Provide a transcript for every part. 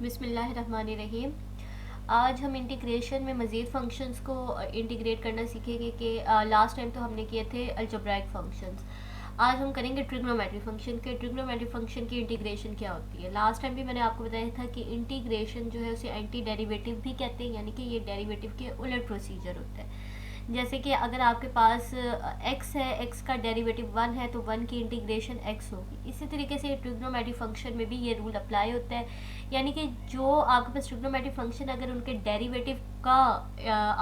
बिस्मिल्लाहिर्रहमानिर्रहीम। आज हम इंटीग्रेशन में मज़ीद फंक्शंस को इंटीग्रेट करना सीखेंगे कि लास्ट टाइम तो हमने किए थे अलजेब्राइक फंक्शंस। आज हम करेंगे ट्रिग्नोमेट्री फंक्शन के। ट्रिग्नोमेट्री फंक्शन की इंटीग्रेशन क्या होती है। लास्ट टाइम भी मैंने आपको बताया था कि इंटीग्रेशन जो है उसे एंटी डेरिवेटिव भी कहते हैं, यानी कि ये डेरिवेटिव के उलट प्रोसीजर होता है। जैसे कि अगर आपके पास x है, x का डेरिवेटिव 1 है तो 1 की इंटीग्रेशन x होगी। इसी तरीके से ट्रिग्नोमेट्री फंक्शन में भी ये रूल अप्लाई होता है, यानी कि जो आपके पास ट्रिग्नोमेट्री फंक्शन अगर उनके डेरिवेटिव का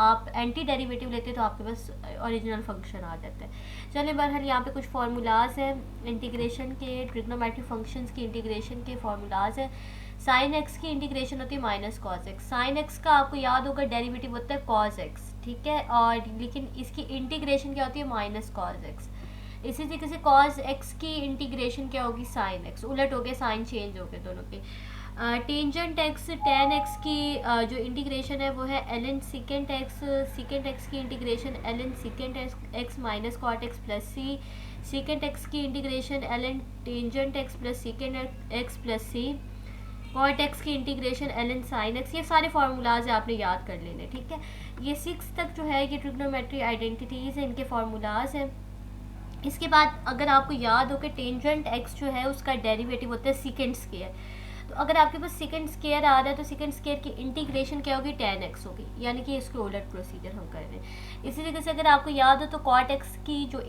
आप एंटी डेरिवेटिव लेते हैं तो आपके पास ओरिजिनल फंक्शन आ जाता है। चलिए बहरहाल यहाँ पे कुछ फार्मूलाज हैं इंटीग्रेशन के, ट्रिग्नोमेट्री फंक्शंस की इंटीग्रेशन के फार्मूलाज हैं। साइन एक्स की इंटीग्रेशन होती है minus cos x. Sine x का आपको याद होगा डेरिवेटिव होता है कॉस एक्स, ठीक है, और लेकिन इसकी इंटीग्रेशन क्या होती है माइनस कॉस एक्स। इसी तरीके से कॉस एक्स की इंटीग्रेशन क्या होगी साइन एक्स। उलट हो गया, साइन चेंज हो गए दोनों के। टेंजेंट एक्स टेन एक्स की जो इंटीग्रेशन है वो है L N secant X. Secant X की integration L N secant X minus cot X plus C. Secant X की integration L N tangent X plus secant X plus C. Cot X की integration L N sine X. ये सारे formulas आपने याद कर लेने, ठीक है। ये 6 तक जो है ये ट्रिग्नोमेट्री आइडेंटिटीज़ हैं, इनके फार्मूलाज हैं। इसके बाद अगर आपको याद हो कि टेंजेंट एक्स जो है उसका डेरिवेटिव होता है सिकेंड स्केयर। तो अगर आपके पास सेकंड स्केयर आ रहा है तो सेकंड स्केयर की इंटीग्रेशन क्या होगी tan x होगी, यानी कि इसके उलट प्रोसीजर हम कर रहे हैं। इसी तरीके से अगर आपको याद हो तो cot x की जो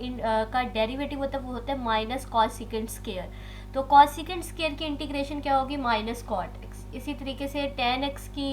का डेरिवेटिव होता है वो होता है माइनस कॉस सेकंड स्केयर। तो कॉस सेकंड स्केयर की इंटीग्रेशन क्या होगी माइनस cot x। इसी तरीके से tan x की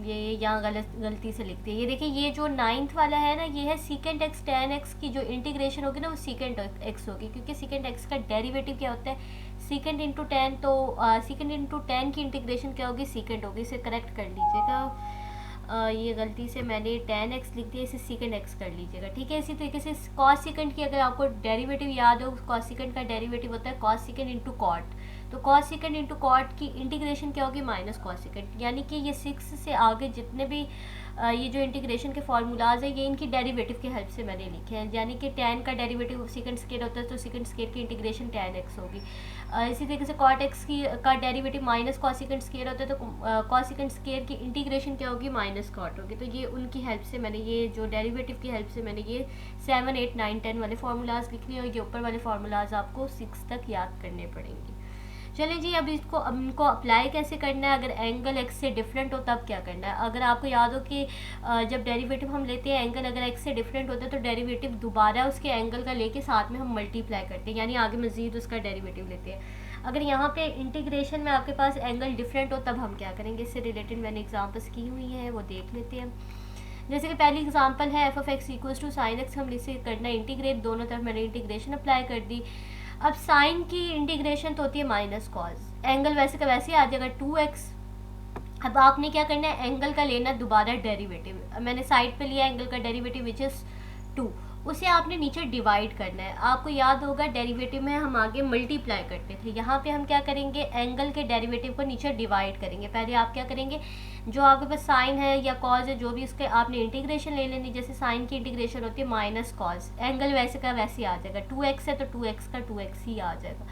ये यहाँ गलती से लिखते हैं। ये देखिए, ये जो 9th वाला है ना, ये है सीकेंट एक्स टेन एक्स की जो इंटीग्रेशन होगी ना वो सीकेंट एक्स होगी, क्योंकि सीकेंट एक्स का डेरिवेटिव क्या होता है सीकेंट इंटू टेन। तो सीकेंट इंटू टेन की इंटीग्रेशन क्या होगी सीकेंट होगी। इसे करेक्ट कर लीजिएगा। ये गलती से मैंने tan x लिख दिया, इसे secant x कर लीजिएगा, ठीक है। इसी तरीके से cos secant की अगर आपको डेरिवेटिव याद हो, cos secant का डेरिवेटिव होता है cos secant इंटू कॉट। तो cos secant इंटू कॉट की इंटीग्रेशन क्या होगी माइनस cos secant। यानी कि ये 6 से आगे जितने भी ये जो इंटीग्रेशन के फार्मूलाज है ये इनकी डेरिवेटिव की हेल्प से मैंने लिखे हैं। यानी कि tan का डेरिवेटिव सेकंड स्केयर होता है तो सेकंड स्केयर की इंटीग्रेशन tan x होगी। इसी तरीके से cot x की का derivative minus cos second square होता है तो cos सेकंड स्केयर की इंटीग्रेशन क्या होगी माइनस cot होगी। तो ये उनकी हेल्प से मैंने ये जो डेरिवेटिव की हेल्प से मैंने ये 7, 8, 9, 10 वाले फार्मूलाज लिख लिए, और ये ऊपर वाले फार्मूलाज आपको 6 तक याद करने पड़ेंगे। चलिए जी, अब इनको अप्लाई कैसे करना है। अगर एंगल एक्स से डिफरेंट हो तब क्या करना है। अगर आपको याद हो कि जब डेरिवेटिव हम लेते हैं एंगल अगर एक्स से डिफरेंट होता है तो डेरिवेटिव दोबारा उसके एंगल का लेके साथ में हम मल्टीप्लाई करते हैं, यानी आगे मज़ीद उसका डेरिवेटिव लेते हैं। अगर यहाँ पे इंटीग्रेशन में आपके पास एंगल डिफरेंट हो तब हम क्या करेंगे। इससे रिलेटेड मैंने एग्जाम्पल्स की हुई हैं, वो देख लेते हैं। जैसे कि पहली एग्जांपल है f of x equals to sine x. हम इसे करना है इंटीग्रेट, दोनों तरफ मैंने इंटीग्रेशन अप्लाई कर दी। अब साइन की इंटीग्रेशन तो होती है माइनस कॉस, एंगल वैसे का वैसे आ जाएगा 2x। अब आपने क्या करना है एंगल का लेना दोबारा डेरिवेटिव। मैंने साइड पे लिया एंगल का डेरिवेटिव विच इज़ 2, उसे आपने नीचे डिवाइड करना है। आपको याद होगा डेरिवेटिव में हम आगे मल्टीप्लाई करते थे, यहाँ पे हम क्या करेंगे एंगल के डेरिवेटिव को नीचे डिवाइड करेंगे। पहले आप क्या करेंगे, जो आपके पास साइन है या कॉज है जो भी उसके आपने इंटीग्रेशन ले लेनी। जैसे साइन की इंटीग्रेशन होती है माइनस कॉज, एंगल वैसे का वैसे आ जाएगा। 2x है तो 2x का 2x ही आ जाएगा।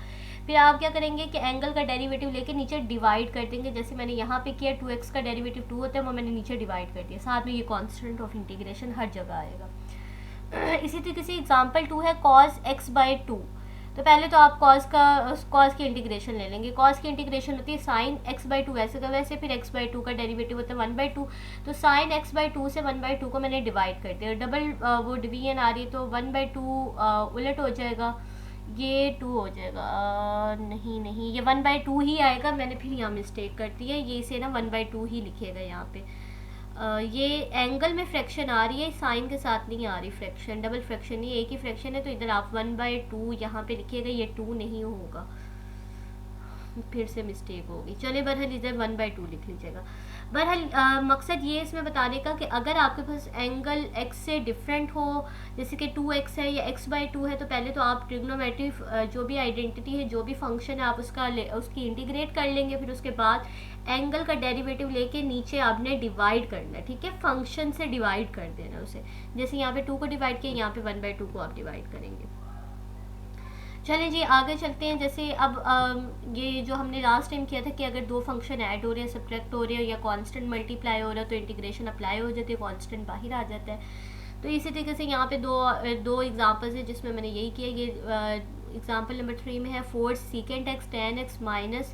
फिर आप क्या करेंगे कि एंगल का डेरिवेटिव लेके नीचे डिवाइड कर देंगे। जैसे मैंने यहाँ पे किया 2x का डेरिवेटिव 2 होता है, वो मैंने नीचे डिवाइड कर दिया। साथ में ये कांस्टेंट ऑफ इंटीग्रेशन हर जगह आएगा। इसी तरीके से एग्जांपल 2 है cos x बाई 2। तो पहले तो आप cos की इंटीग्रेशन ले लेंगे। cos की इंटीग्रेशन होती है साइन x बाई 2 वैसे का वैसे, फिर x बाई 2 का डेरिवेटिव होता है 1 बाई 2। तो साइन x बाई 2 से 1 बाई 2 को मैंने डिवाइड कर दिया, डबल वो डिवीजन आ रही है तो 1 बाई 2 उलट हो जाएगा, ये 2 हो जाएगा। नहीं ये 1 बाई 2 ही आएगा, मैंने फिर यहाँ मिस्टेक कर दी है, ये इसे ना 1 बाई 2 ही लिखिएगा यहाँ पे। ये एंगल में फ्रैक्शन आ रही है, साइन के साथ नहीं आ रही फ्रैक्शन, डबल फ्रैक्शन नहीं, एक ही फ्रैक्शन है। तो इधर आप 1 बाई 2 यहाँ पे लिखिएगा, ये 2 नहीं होगा, फिर से मिस्टेक होगी। चलिए बहरहाल इधर 1 बाई 2 लिख लीजिएगा। बहरहाल मकसद ये इसमें बताने का कि अगर आपके पास एंगल x से डिफरेंट हो, जैसे कि 2x है या x बाई 2 है, तो पहले तो आप ट्रिग्नोमेट्री जो भी आइडेंटिटी है जो भी फंक्शन है आप उसकी इंटीग्रेट कर लेंगे। फिर उसके बाद एंगल का डेरिवेटिव लेके नीचे आपने डिवाइड करना है, ठीक है, फंक्शन से डिवाइड कर देना उसे। जैसे यहाँ पे 2 को डिवाइड किया, यहाँ पे 1 बाई 2 को आप डिवाइड करेंगे। चलें जी आगे चलते हैं। जैसे अब ये जो हमने लास्ट टाइम किया था कि अगर दो फंक्शन ऐड हो रहे हैं, सब्ट्रैक्ट हो रहे हैं या कांस्टेंट मल्टीप्लाई हो रहा है तो इंटीग्रेशन अप्लाई हो जाती है, कांस्टेंट बाहर आ जाता है। तो इसी तरीके से यहाँ पे दो एग्जांपल्स है जिसमें मैंने यही किया। ये एग्जांपल नंबर 3 में है 4 secant x ten x minus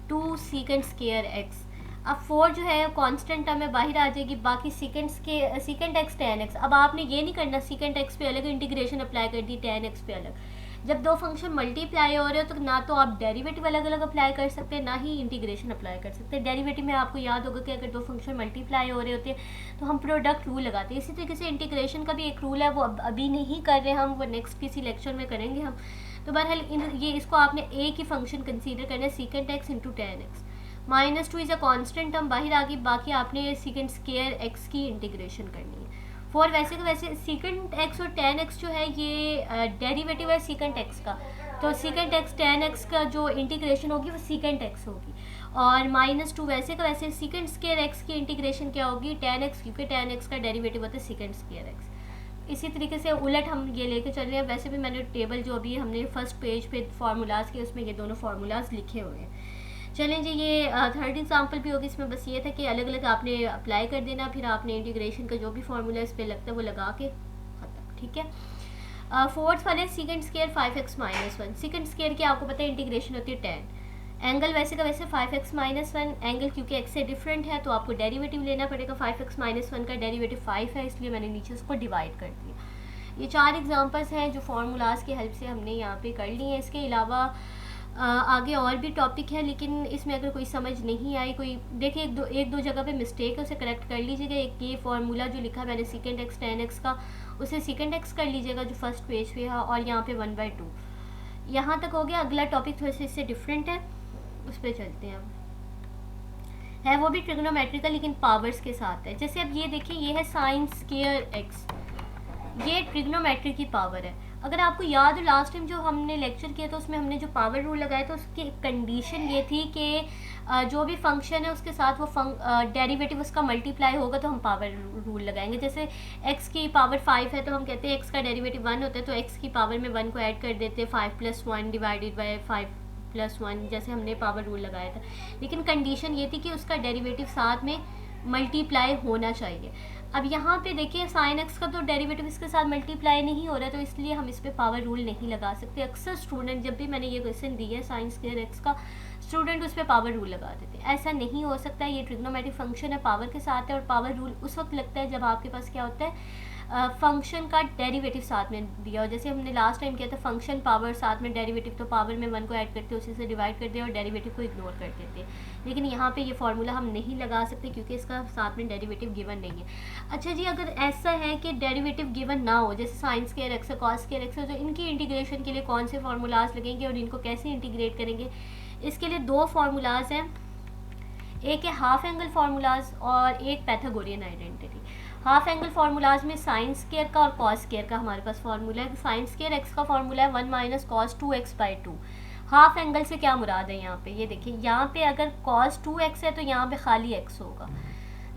2 secant square x. अब 4 जो है कांस्टेंट टर्म में बाहर आ जाएगी, बाकी सीकेंट एक्स टेन एक्स। अब आपने ये नहीं करना सीकेंट एक्स पे अलग इंटीग्रेशन अप्लाई कर दी, टेन एक्स पे अलग। जब दो फंक्शन मल्टीप्लाई हो रहे हो तो ना तो आप डेरिवेटिव अलग अलग अप्लाई कर सकते हैं, ना ही इंटीग्रेशन अप्लाई कर सकते हैं। डेरिवेटिव में आपको याद होगा कि अगर दो फंक्शन मल्टीप्लाई हो रहे होते हैं तो हम प्रोडक्ट रूल लगाते हैं। इसी तरीके से इंटीग्रेशन का भी एक रूल है, वो अभी नहीं कर रहे हम, वो नेक्स्ट किसी लेक्चर में करेंगे हम। तो बहरहाल ये इसको आपने एक ही फंक्शन कंसीडर करना है, secant x into ten x. -2 is a constant term बाहर आ गई, बाकी आपने सीकेंट स्केयर एक्स की इंटीग्रेशन करनी है। 4 वैसे का वैसे सीकेंट एक्स और टेन एक्स जो है ये डेरिवेटिव है सीकेंट एक्स का, तो सीकेंट एक्स टेन एक्स का जो इंटीग्रेशन होगी वो सीकेंट एक्स होगी। और -2 वैसे का वैसे सीकेंट स्केयर एक्स की इंटीग्रेशन क्या होगी, टेन एक्स, क्योंकि टेन एक्स का डेरिवेटिव होता है सीकेंट स्केयर एक्स। इसी तरीके से उलट हम ये लेके चल रहे हैं। वैसे भी मैंने टेबल जो अभी हमने फर्स्ट पेज पे फार्मूलाज के उसमें ये दोनों फार्मूलाज लिखे हुए हैं। चलें जी, ये थर्ड एग्जांपल भी होगी। इसमें बस ये था कि अलग अलग आपने अप्लाई कर देना, फिर आपने इंटीग्रेशन का जो भी फार्मूला इस पर लगता है वो लगा के खत्म, ठीक है। फोर्थ वाले secant square 5x minus 1। Secant square की आपको पता है इंटीग्रेशन होती है 10। एंगल वैसे का वैसे 5x माइनस 1, एंगल क्योंकि x से डिफरेंट है तो आपको डेरिवेटिव लेना पड़ेगा। 5x माइनस 1 का डेरिवेटिव 5 है, इसलिए मैंने नीचे उसको डिवाइड कर दिया। ये 4 एग्जांपल्स हैं जो फार्मूलाज की हेल्प से हमने यहाँ पे कर ली हैं। इसके अलावा आगे और भी टॉपिक है, लेकिन इसमें अगर कोई समझ नहीं आई, कोई देखिए एक दो जगह पे मिस्टेक है उसे करेक्ट कर लीजिएगा। एक ये फार्मूला जो लिखा मैंने सीकेंट एक्स टेन एक्स का, उसे सीकेंट एक्स कर लीजिएगा जो फर्स्ट पेज पे है, और यहाँ पे 1/2। यहाँ तक हो गया। अगला टॉपिक थोड़ा सा इससे डिफरेंट है, उस पर चलते हैं। अब है वो भी ट्रिग्नोमेट्रिकल लेकिन पावर्स के साथ है। जैसे अब ये देखिए, ये है साइन स्क्वायर एक्स, ये ट्रिग्नोमेट्री की पावर है। अगर आपको याद हो लास्ट टाइम जो हमने लेक्चर किया था उसमें हमने जो पावर रूल लगाया था उसकी कंडीशन ये थी कि जो भी फंक्शन है उसके साथ वो डेरिवेटिव उसका मल्टीप्लाई होगा तो हम पावर रूल लगाएंगे। जैसे x की पावर 5 है तो हम कहते हैं x का डेरिवेटिव 1 होता है, तो x की पावर में 1 को ऐड कर देते हैं, 5 + 1 डिवाइडेड बाय 5 + 1, जैसे हमने पावर रूल लगाया था। लेकिन कंडीशन ये थी कि उसका डेरिवेटिव साथ में मल्टीप्लाई होना चाहिए। अब यहाँ पे देखिए साइन एक्स का तो डेरिवेटिव इसके साथ मल्टीप्लाई नहीं हो रहा, तो इसलिए हम इस पर पावर रूल नहीं लगा सकते। अक्सर स्टूडेंट जब भी मैंने ये क्वेश्चन दिया है साइन स्क्वायर एक्स का, स्टूडेंट उस पर पावर रूल लगा देते हैं। ऐसा नहीं हो सकता, ये ट्रिग्नोमेट्रिक फंक्शन है, पावर के साथ है, और पावर रूल उस वक्त लगता है जब आपके पास क्या होता है, फंक्शन का डेरिवेटिव साथ में दिया हो। जैसे हमने लास्ट टाइम किया था फंक्शन पावर साथ में डेरिवेटिव, तो पावर में 1 को ऐड करते उसी से डिवाइड कर दिया और डेरिवेटिव को इग्नोर कर देते। लेकिन यहाँ पे ये फार्मूला हम नहीं लगा सकते क्योंकि इसका साथ में डेरिवेटिव गिवन नहीं है। अच्छा जी, अगर ऐसा है कि डेरिवेटिव गिवन ना हो, जैसे साइन स्क्वायर एक्स है, कॉस स्क्वायर एक्स है, तो इनकी इंटीग्रेशन के लिए कौन से फार्मूलाज लगेंगे और इनको कैसे इंटीग्रेट करेंगे? इसके लिए 2 फार्मूलाज हैं, एक है हाफ एंगल फार्मूलाज और एक Pythagorean identity. Half angle formulas में साइन स्क्वायर का और कॉस स्क्वायर का हमारे पास फार्मूला है। साइन स्क्वायर एक्स का फार्मूला है 1 - cos 2x/2। हाफ एंगल से क्या मुराद है यहाँ पे, ये देखिए यहाँ पे अगर cos 2x है तो यहाँ पे खाली x होगा,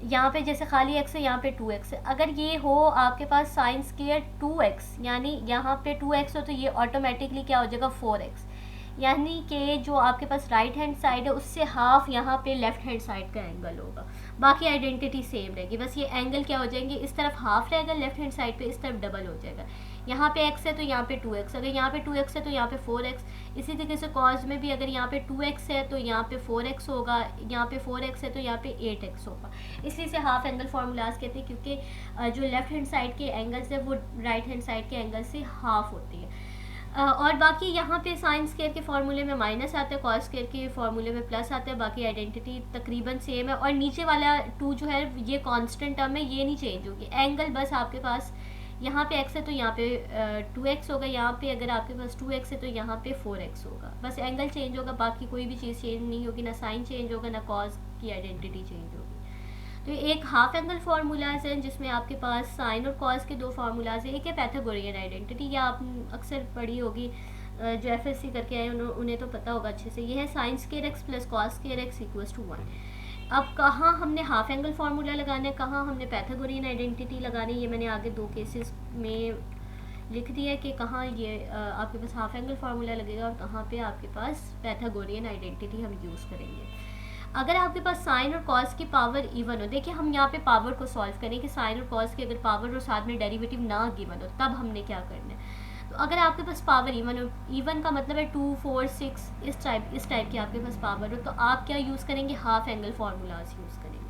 यहाँ पे जैसे खाली x है यहाँ पे 2x है। अगर ये हो आपके पास साइन स्क्वायर 2x, यानी यहाँ पे 2x हो तो ये ऑटोमेटिकली क्या हो जाएगा 4x, यानी कि जो आपके पास राइट हैंड साइड है उससे हाफ यहाँ पे लेफ्ट हैंड साइड का एंगल होगा। बाकी आइडेंटिटी सेम रहेगी, बस ये एंगल क्या हो जाएंगे, इस तरफ हाफ रहेगा लेफ्ट हैंड साइड पे, इस तरफ डबल हो जाएगा। यहाँ पे x है तो यहाँ पे 2x, अगर यहाँ पे 2x है तो यहाँ पे 4x। इसी तरीके से कॉस में भी अगर यहाँ पे 2x है तो यहाँ पे 4x होगा, यहाँ पे 4x है तो यहाँ पे 8x होगा। इसलिए इसे हाफ एंगल फार्मूलाज कहते हैं क्योंकि जो लेफ्ट हैंड साइड के एंगल्स है वो राइट हैंड साइड के एंगल से हाफ होती है। और बाकी यहाँ पे साइन स्क्वायर के फार्मूले में माइनस आता है, कॉस स्क्वायर के फार्मूले में प्लस आता है। बाकी आइडेंटिटी तकरीबन सेम है। और नीचे वाला 2 जो है ये कांस्टेंट टर्म है, ये नहीं चेंज होगी। एंगल बस आपके पास यहाँ पे x है तो यहाँ पे 2x होगा, यहाँ पे अगर आपके पास 2x है तो यहाँ पे 4x होगा। बस एंगल चेंज होगा, बाकी कोई भी चीज़ चेंज नहीं होगी, ना साइन चेंज होगा ना कॉस की आइडेंटिटी चेंज होगी। तो एक हाफ एंगल फार्मूलाज हैं जिसमें आपके पास साइन और कॉस के 2 फार्मूलाज हैं। एक है पैथागोरियन आइडेंटिटी, या आप अक्सर पढ़ी होगी, जो एफएससी करके आए उन्हें तो पता होगा अच्छे से। ये है sine square x plus cos square x equals to 1। अब कहाँ हमने हाफ एंगल फार्मूला लगाना है, कहाँ हमने पैथागोरियन आइडेंटिटी लगानी है, ये मैंने आगे 2 केसेस में लिख दिया कि कहाँ ये आपके पास हाफ एंगल फार्मूला लगेगा और कहाँ पे आपके पास पैथागोरियन आइडेंटिटी हम यूज़ करेंगे। अगर आपके पास साइन और कॉस की पावर इवन हो, देखिए हम यहाँ पे पावर को सॉल्व करें कि साइन और कॉस की अगर पावर और साथ में डेरिवेटिव ना गिवन हो तब हमने क्या करना है। तो अगर आपके पास पावर इवन हो, इवन का मतलब है 2, 4, 6 इस टाइप की आपके पास पावर हो, तो आप क्या यूज़ करेंगे, हाफ एंगल फार्मूलाज यूज़ करेंगे।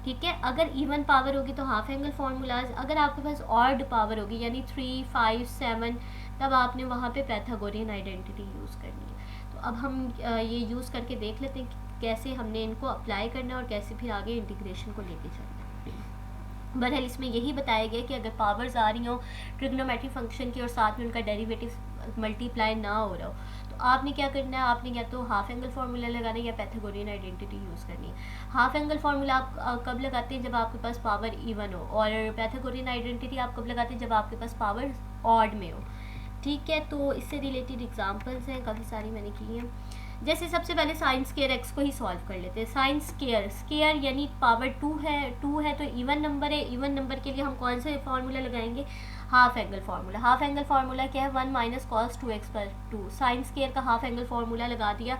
ठीक है, अगर इवन पावर होगी तो हाफ एंगल फार्मूलाज, अगर आपके पास ऑड पावर होगी यानी 3, 5, 7, तब आपने वहाँ पे पैथागोरियन आइडेंटिटी यूज़ करनी है। तो अब हम ये यूज़ करके देख लेते हैं कि कैसे हमने इनको अप्लाई करना है और कैसे फिर आगे इंटीग्रेशन को लेके चलना है। बहरहाल इसमें यही बताया गया कि अगर पावर्स आ रही हो ट्रिग्नोमेट्रिक फंक्शन की और साथ में उनका डेरिवेटिव मल्टीप्लाई ना हो रहा हो, तो आपने क्या करना है, आपने या तो हाफ एंगल फार्मूला लगाना है या पैथागोरियन आइडेंटिटी यूज़ करनी है। हाफ एंगल फार्मूला आप कब लगाते हैं, जब आपके पास पावर इवन हो, और पैथागोरियन आइडेंटिटी आप कब लगाते हैं, जब आपके पास पावर ऑड में हो। ठीक है, तो इससे रिलेटेड एग्जांपल्स हैं काफ़ी सारी मैंने की हैं। जैसे सबसे पहले साइन स्केयर एक्स को ही सॉल्व कर लेते हैं। साइन स्केयर यानी पावर 2 है तो इवन नंबर है, इवन नंबर के लिए हम कौन सा फार्मूला लगाएंगे, half angle formula. Half angle formula क्या है, 1 minus cos 2x/2। Sine square का हाफ एंगल फार्मूला लगा दिया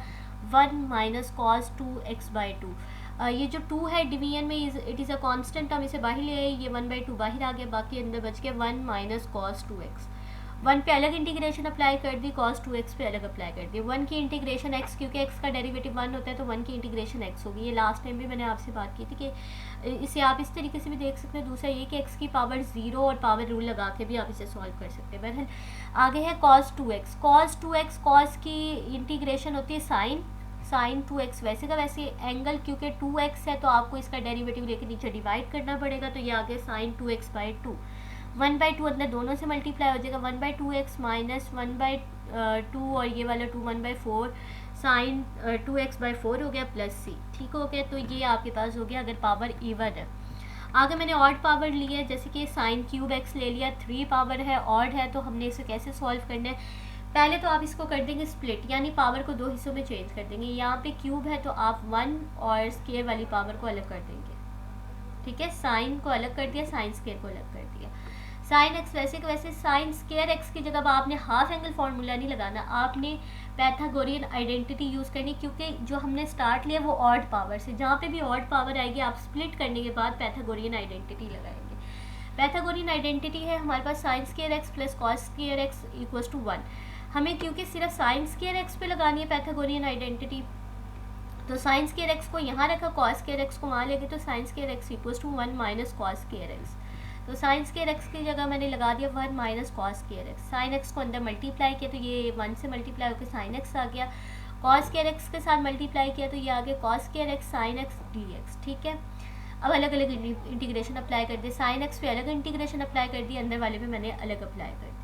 1 माइनस कॉस 2x/2। ये जो 2 है डिवीजन में इट इज़ अ कांस्टेंट, हम इसे बाहर ले आए, ये 1/2 बाहर आ गया, बाकी अंदर बच गया 1 माइनस कॉस 2x। 1 पे अलग इंटीग्रेशन अप्लाई कर दी, cos 2x पे अलग अप्लाई कर दी। 1 की इंटीग्रेशन x, क्योंकि x का डेरिवेटिव 1 होता है तो 1 की इंटीग्रेशन x होगी। ये लास्ट टाइम भी मैंने आपसे बात की थी कि इसे आप इस तरीके से भी देख सकते हैं। दूसरा ये कि x की पावर 0 और पावर रूल लगा के भी आप इसे सॉल्व कर सकते हैं। बहरहाल आगे है cos 2x। cos की इंटीग्रेशन होती है साइन 2x, वैसे का वैसे एंगल, क्योंकि 2x है तो आपको इसका डेरिवेटिव लेके नीचे डिवाइड करना पड़ेगा, तो ये आ गया साइन 2x/2। 1/2 अंदर दोनों से मल्टीप्लाई हो जाएगा, 1/2x माइनस 1/2 और ये वाला 2 1/4 साइन 2x/4 हो गया प्लस c। ठीक हो गया, तो ये आपके पास हो गया अगर पावर इवन है। आगे मैंने ऑड पावर ली है, जैसे कि साइन क्यूब x ले लिया, 3 पावर है, ऑड है, तो हमने इसे कैसे सॉल्व करना है। पहले तो आप इसको कर देंगे स्प्लिट, यानी पावर को 2 हिस्सों में चेंज कर देंगे। यहाँ पे क्यूब है तो आप 1 और स्केयर वाली पावर को अलग कर देंगे। ठीक है, साइन को अलग कर दिया, साइन स्केयर को अलग कर दिया। साइन एक्स वैसे के वैसे, साइन स्केयर एक्स की जगह आपने हाफ एंगल फार्मूला नहीं लगाना, आपने पैथागोरियन आइडेंटिटी यूज़ करनी, क्योंकि जो हमने स्टार्ट लिया वो ऑड पावर से। जहाँ पे भी ऑड पावर आएगी आप स्प्लिट करने के बाद पैथागोरियन आइडेंटिटी लगाएंगे। पैथागोरियन आइडेंटिटी है हमारे पास sine square X plus cos square x equals to 1। हमें क्योंकि सिर्फ साइन स्केयर एक्स पे लगानी है पैथागोरियन आइडेंटिटी, तो साइन स्केयर एक्स को यहाँ रखा, कॉस स्केयर एक्स को वहाँ ले गए, तो sine square x equals to 1 minus cos square x. तो साइन स्केयर एक्स की जगह मैंने लगा दिया 1 minus cos square x. Sine x को अंदर मल्टीप्लाई किया तो ये 1 से मल्टीप्लाई होकर साइन एक्स आ गया। कॉस स्केयर एक्स के साथ मल्टीप्लाई किया तो ये आ गया cos square x sine x D. ठीक है, अब अलग अलग इंटीग्रेशन अप्लाई कर दिए। साइन एक्स पे अलग इंटीग्रेशन अप्लाई कर दी, अंदर वाले पे मैंने अलग अप्लाई कर दी।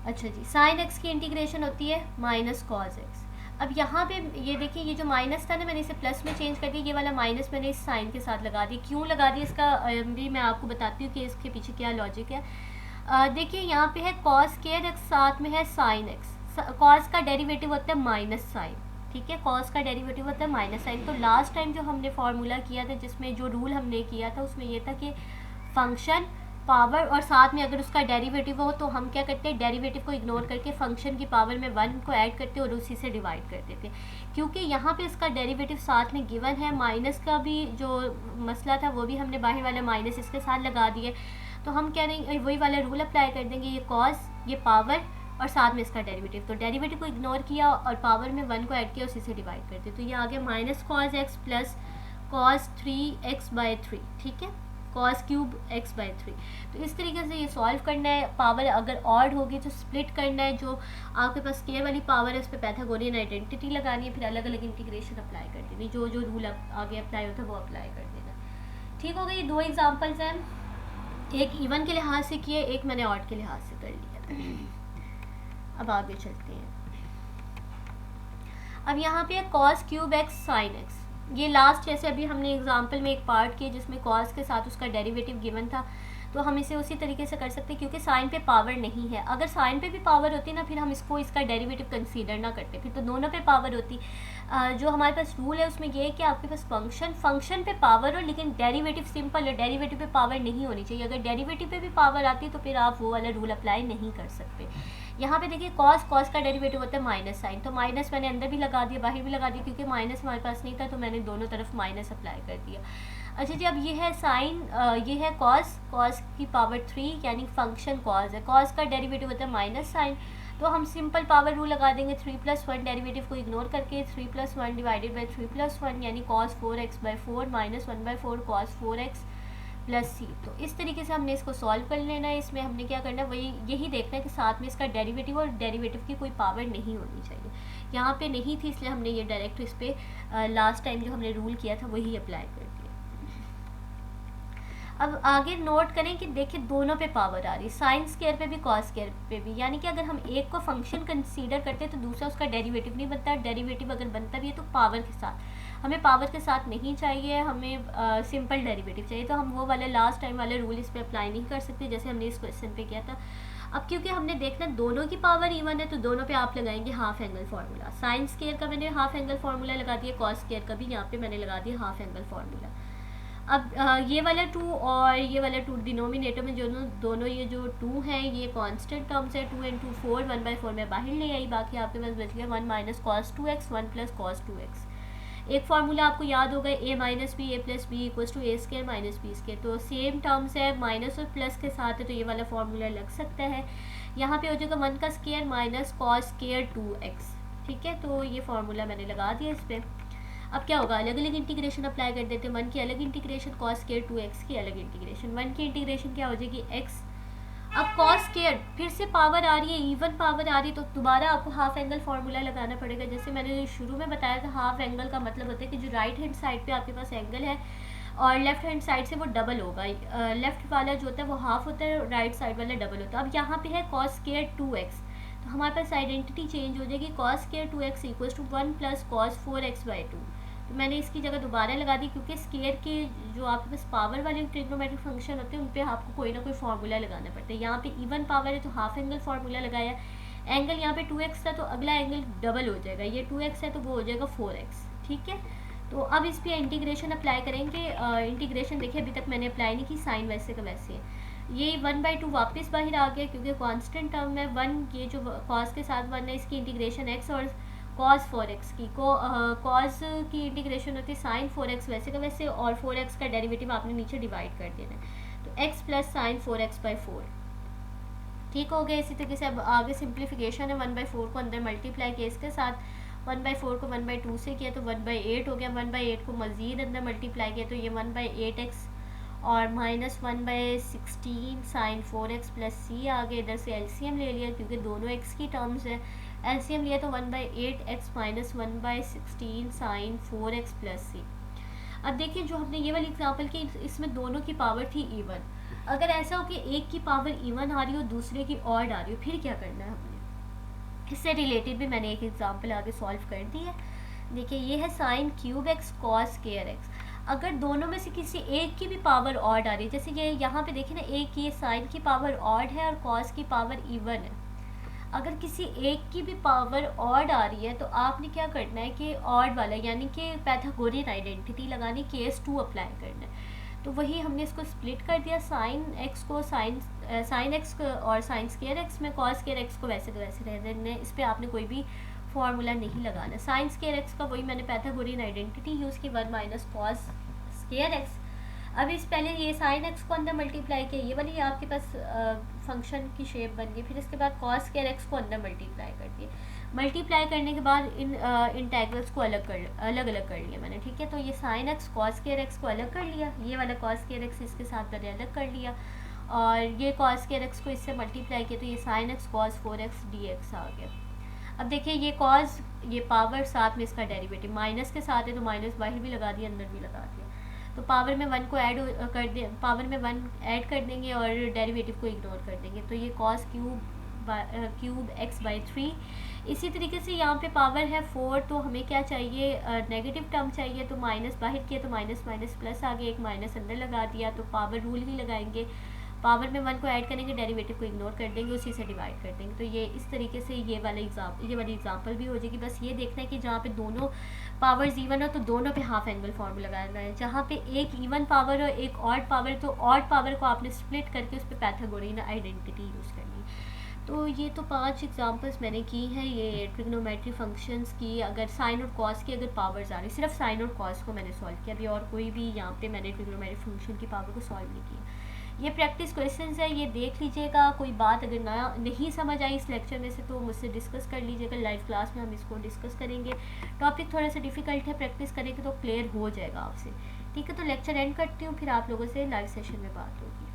अच्छा जी, साइन एक्स की इंटीग्रेशन होती है माइनस कॉस एक्स। अब यहाँ पे ये देखिए, ये जो माइनस था ना, मैंने इसे प्लस में चेंज कर दिया, ये वाला माइनस मैंने इस साइन के साथ लगा दिया। क्यों लगा दिया इसका भी मैं आपको बताती हूँ कि इसके पीछे क्या लॉजिक है। देखिए यहाँ पे है कॉस स्क्वायर एक्स, साथ में है साइन एक्स। कॉस का डेरिवेटिव होता है माइनस साइन, ठीक है, कॉस का डेरिवेटिव होता है माइनस साइन। तो लास्ट टाइम जो हमने फार्मूला किया था, जिसमें जो रूल हमने किया था, उसमें ये था कि फंक्शन पावर और साथ में अगर उसका डेरिवेटिव हो तो हम क्या करते हैं, डेरिवेटिव को इग्नोर करके फंक्शन की पावर में 1 को ऐड करते और उसी से डिवाइड कर देते। क्योंकि यहाँ पे इसका डेरिवेटिव साथ में गिवन है, माइनस का भी जो मसला था वो भी हमने बाहर वाला माइनस इसके साथ लगा दिए, तो हम कह रहे हैं वही वाला रूल अप्लाई कर देंगे, ये कॉस, ये पावर और साथ में इसका डेरिवेटिव। तो डेरिवेटिव को इग्नोर किया और पावर में 1 को ऐड किया, उसी से डिवाइड कर दिया। तो ये आ गया minus cos x plus cos 3x/3, ठीक है, कॉस क्यूब x/3। तो इस तरीके से ये सॉल्व करना है। पावर अगर ऑड होगी तो स्प्लिट करना है, जो आपके पास स्केयर वाली पावर है उस पर पैथागोरियन आइडेंटिटी लगानी है, फिर अलग अलग इंटीग्रेशन अप्लाई कर देनी, जो जो रूल आगे अप्लाई होता है वो अप्लाई कर देना। ठीक हो गई, ये 2 एग्जाम्पल्स हैं, एक इवन के लिहाज से किए, एक मैंने ऑड के लिहाज से कर लिया। अब आगे चलते हैं। अब यहाँ पे cos cube x sine X, ये लास्ट जैसे अभी हमने एग्जांपल में एक पार्ट किया जिसमें कॉस के साथ उसका डेरिवेटिव गिवन था, तो हम इसे उसी तरीके से कर सकते हैं, क्योंकि साइन पे पावर नहीं है। अगर साइन पे भी पावर होती ना फिर हम इसका डेरिवेटिव कंसीडर ना करते, फिर तो दोनों पे पावर होती। जो हमारे पास रूल है उसमें ये है कि आपके पास फंक्शन पे पावर हो लेकिन डेरिवेटिव सिंपल है, डेरिवेटिव पे पावर नहीं होनी चाहिए। अगर डेरिवेटिव पे भी पावर आती है तो फिर आप वो वाला रूल अप्लाई नहीं कर सकते। यहाँ पे देखिए कॉस का डेरिवेटिव होता है माइनस साइन, तो माइनस मैंने अंदर भी लगा दिया बाहर भी लगा दिया, क्योंकि माइनस हमारे पास नहीं था तो मैंने दोनों तरफ माइनस अप्लाई कर दिया। अच्छा जी, अब ये है साइन, ये है कॉस की पावर 3 यानी फंक्शन कॉस है। कॉस का डेरिवेटिव होता है माइनस साइन, तो हम सिंपल पावर रूल लगा देंगे 3+1 डेरिवेटिव को इग्नोर करके 3+1 डिवाइडेड बाई 3+1 यानी cos 4x/4 minus 1/4 cos 4x plus C. तो इस तरीके से हमने इसको सॉल्व कर लेना है। इसमें हमने क्या करना है वही यही देखना है कि साथ में इसका डेरिवेटिव और डेरिवेटिव की कोई पावर नहीं होनी चाहिए। यहाँ पे नहीं थी इसलिए हमने ये डायरेक्ट इस पर लास्ट टाइम जो हमने रूल किया था वही अप्लाई कर दिया। अब आगे नोट करें कि देखिए दोनों पे पावर आ रही है, साइन स्क्वायर पे भी कॉस स्क्वायर पे भी, यानी कि अगर हम एक को फंक्शन कंसीडर करते हैं तो दूसरा उसका डेरिवेटिव नहीं बनता। डेरिवेटिव अगर बनता भी है तो पावर के साथ, हमें पावर के साथ नहीं चाहिए, हमें सिंपल डेरिवेटिव चाहिए। तो हम वो वाले लास्ट टाइम वाले रूल इस पर अप्लाई नहीं कर सकते जैसे हमने इस क्वेश्चन पे किया था। अब क्योंकि हमने देखना दोनों की पावर इवन है तो दोनों पे आप लगाएंगे half angle formula. Sine square का मैंने हाफ एंगल फार्मूला लगा दिया, कॉस स्क्वायर का भी यहाँ पे मैंने लगा दिया हाफ एंगल फार्मूला। अब ये वाला 2 और ये वाला 2 डिनोमिनेटर में दोनों ये जो 2 हैं ये कांस्टेंट टर्म्स है। 2 × 2 4, 1/4 में बाहर ले आई, बाकी आपके पास बच गया 1 minus cos 2x 1 plus cos 2x। एक फार्मूला आपको याद होगा a minus b a plus b equals to a square minus b square. तो सेम टर्म्स है, माइनस और प्लस के साथ है तो ये वाला फार्मूला लग सकता है। यहाँ पे हो जाएगा 1 का square minus cos square 2x। ठीक है, तो ये फार्मूला मैंने लगा दिया इस पर। अब क्या होगा, अलग अलग इंटीग्रेशन अप्लाई कर देते हैं। 1 की अलग इंटीग्रेशन, कॉस स्क्वायर 2x की अलग इंटीग्रेशन। 1 की इंटीग्रेशन क्या हो जाएगी x। अब कॉस स्क्वायर फिर से पावर आ रही है, इवन पावर आ रही है, तो दोबारा आपको हाफ एंगल फार्मूला लगाना पड़ेगा। जैसे मैंने शुरू में बताया था हाफ एंगल का मतलब होता है कि जो राइट हैंड साइड पे आपके पास एंगल है और लेफ्ट हैंड साइड से वो डबल होगा। लेफ्ट वाला जो होता है वो हाफ होता है, राइट साइड वाला डबल होता है। अब यहाँ पे है कॉस स्क्वायर 2x, तो हमारे पास आइडेंटिटी चेंज हो जाएगी। Cos square 2x equals to 1 plus cos 4x/2। तो मैंने इसकी जगह दोबारा लगा दी, क्योंकि स्क्वायर के जो आपके पास पावर वाले ट्रिग्नोमेट्रिक फंक्शन होते हैं उन पे आपको कोई ना कोई फार्मूला लगाना पड़ता है। यहाँ पे इवन पावर है तो हाफ एंगल फार्मूला लगाया। एंगल यहाँ पे 2x था तो अगला एंगल डबल हो जाएगा, ये 2x है तो वो हो जाएगा 4x। ठीक है, तो अब इस पर इंटीग्रेशन अप्लाई करेंगे। इंटीग्रेशन देखिए अभी तक मैंने अप्लाई नहीं की, साइन वैसे का वैसे है। ये 1/2 वापस बाहर आ गया क्योंकि कॉन्स्टेंट टर्म है 1, ये जो कॉस के साथ 1 है इसकी इंटीग्रेशन x और cos 4x की cos की इंटीग्रेशन होती है sin 4x वैसे का वैसे, और 4x का डेरिवेटिव आपने नीचे डिवाइड कर देना है, तो x प्लस साइन 4x/4। ठीक हो गया। इसी तरीके से अब आगे सिंप्लीफिकेशन है। 1/4 को अंदर मल्टीप्लाई किया इसके साथ, 1/4 को 1/2 से किया तो 1/8 हो गया। 1/8 को मज़ीद अंदर मल्टीप्लाई किया तो ये 1/8x और माइनस 1/16 साइन 4x प्लस सी आ गए। इधर से एलसीएम ले लिया क्योंकि दोनों x की टर्म्स है, एलसीएम लिया तो 1/8x minus 1/16 sign 4x plus सी। अब देखिए जो हमने ये वाली एग्जांपल की इसमें दोनों की पावर थी इवन। अगर ऐसा हो कि एक की पावर इवन आ रही हो दूसरे की ऑड आ रही हो, फिर क्या करना है हमने। इससे रिलेटेड भी मैंने एक एग्जांपल आगे सॉल्व कर दी है। देखिए ये है sine cube x cos square x. अगर दोनों में से किसी एक की भी पावर ऑड आ रही है, जैसे ये यहाँ पे देखिए ना, एक ये साइन की पावर ऑड है और कॉस की पावर इवन है। अगर किसी एक की भी पावर ऑड आ रही है तो आपने क्या करना है कि ऑड वाला यानी कि पैथागोरियन आइडेंटिटी लगानी, केस 2 अप्लाई करना है। तो वही हमने इसको स्प्लिट कर दिया, साइन एक्स को साइन एक्स और साइन स्क्वायर एक्स में, कॉस स्क्वायर एक्स को वैसे रह देना। इस पर आपने कोई भी फार्मूला नहीं लगाना। साइन स्क्वायर एक्स का वही मैंने पैथागोरियन आइडेंटिटी यूज़ की, 1 माइनस कॉस स्क्वायर एक्स। अब इस पहले ये साइन एक्स को अंदर मल्टीप्लाई किया, ये वाली आपके पास फंक्शन की शेप बन गई। फिर इसके बाद कॉस स्क्वायर एक्स को अंदर मल्टीप्लाई कर दिए। मल्टीप्लाई करने के बाद इन इंटेग्रल्स को अलग अलग कर लिया मैंने। ठीक है, तो ये sine x cos square x को अलग कर लिया, ये वाला कॉस स्क्वायर एक्स इसके साथ मैंने अलग कर लिया, और ये कॉस स्क्वायर एक्स को इससे मल्टीप्लाई किया तो ये sine x cos 4x dx आ गया। अब देखिए ये कॉस, ये पावर, साथ में इसका डेरिवेटिव माइनस के साथ है तो माइनस बाहर भी लगा दिया अंदर भी लगा दिया। तो पावर में 1 को ऐड कर दे, पावर में 1 ऐड कर देंगे और डेरिवेटिव को इग्नोर कर देंगे, तो ये कॉस क्यूब x/3। इसी तरीके से यहाँ पे पावर है 4, तो हमें क्या चाहिए, नेगेटिव टर्म चाहिए, तो माइनस बाहर किया तो माइनस माइनस प्लस आ गया, एक माइनस अंदर लगा दिया तो पावर रूल ही लगाएंगे। पावर में 1 को ऐड करेंगे, डेरिवेटिव को इग्नोर कर देंगे, उसी से डिवाइड कर देंगे। तो ये इस तरीके से ये वाली एग्जाम्पल भी हो जाएगी। बस ये देखना है कि जहाँ पे दोनों पावर्स इवन हो तो दोनों पे हाफ एंगल फॉर्मूला लगाना है। जहाँ पे एक इवन पावर और एक ऑड पावर, तो ऑड पावर को आपने स्प्लिट करके उस पर पैथागोरियन आइडेंटिटी यूज़ करनी। तो ये तो 5 एग्जांपल्स मैंने की हैं ये ट्रिग्नोमेट्री फंक्शंस की। अगर साइन और कॉस की अगर पावर्स आ रही, सिर्फ साइन और कॉस को मैंने सॉल्व किया, अभी और कोई भी यहाँ पे मैंने ट्रिग्नोमेट्री फंक्शन की पावर को सॉल्व नहीं किया। ये प्रैक्टिस क्वेश्चंस है, ये देख लीजिएगा। कोई बात अगर नया नहीं समझ आई इस लेक्चर में से तो मुझसे डिस्कस कर लीजिएगा, लाइव क्लास में हम इसको डिस्कस करेंगे। टॉपिक थोड़ा सा डिफिकल्ट है, प्रैक्टिस करेंगे तो क्लियर हो जाएगा आपसे। ठीक है, तो लेक्चर एंड करती हूँ, फिर आप लोगों से लाइव सेशन में बात होगी।